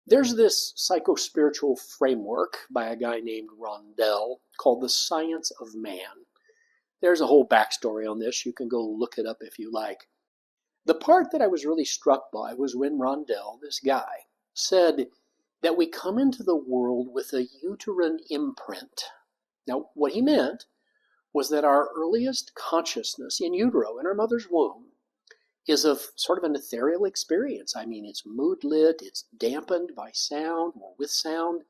There's this psycho-spiritual framework by a guy named Rondelle called the science of man. There's a whole backstory on this. You can go look it up if you like. The part that I was really struck by was when Rondelle, this guy, said that we come into the world with a uterine imprint. Now, what he meant was that our earliest consciousness in utero, in our mother's womb, is of sort of an ethereal experience. I mean, it's mood-lit, it's dampened by sound or with sound.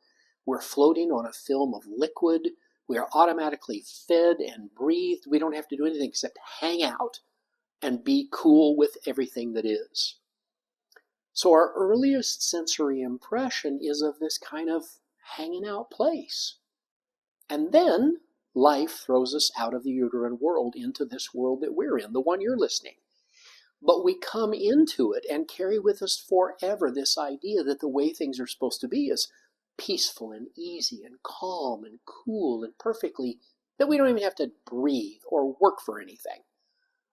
We're floating on a film of liquid. We are automatically fed and breathed. We don't have to do anything except hang out and be cool with everything that is. So our earliest sensory impression is of this kind of hanging out place. And then life throws us out of the uterine world into this world that we're in, the one you're listening. But we come into it and carry with us forever this idea that the way things are supposed to be is peaceful and easy and calm and cool and perfectly, that we don't even have to breathe or work for anything.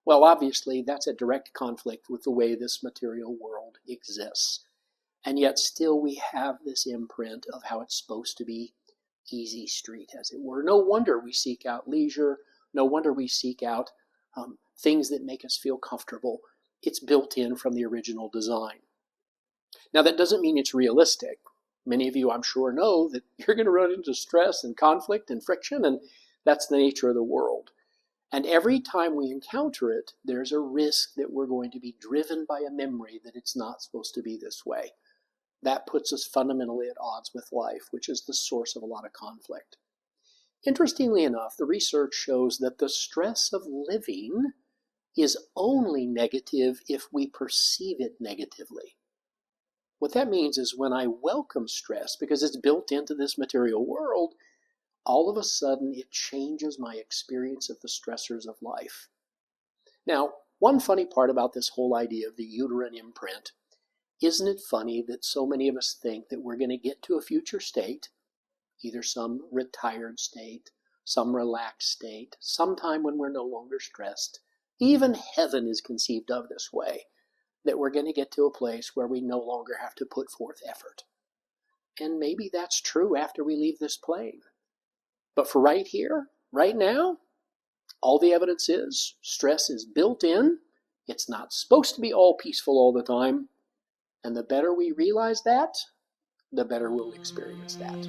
Well, obviously, that's a direct conflict with the way this material world exists. And yet still we have this imprint of how it's supposed to be easy street, as it were. No wonder we seek out leisure. No wonder we seek out things that make us feel comfortable. It's built in from the original design. Now, that doesn't mean it's realistic. Many of you, I'm sure, know that you're going to run into stress and conflict and friction, and that's the nature of the world. And every time we encounter it, there's a risk that we're going to be driven by a memory that it's not supposed to be this way. That puts us fundamentally at odds with life, which is the source of a lot of conflict. Interestingly enough, the research shows that the stress of living is only negative if we perceive it negatively. What that means is when I welcome stress, because it's built into this material world, all of a sudden it changes my experience of the stressors of life. Now, one funny part about this whole idea of the uterine imprint, isn't it funny that so many of us think that we're going to get to a future state, either some retired state, some relaxed state, sometime when we're no longer stressed. Even heaven is conceived of this way, that we're going to get to a place where we no longer have to put forth effort. And maybe that's true after we leave this plane. But for right here, right now, all the evidence is stress is built in. It's not supposed to be all peaceful all the time. And the better we realize that, the better we'll experience that.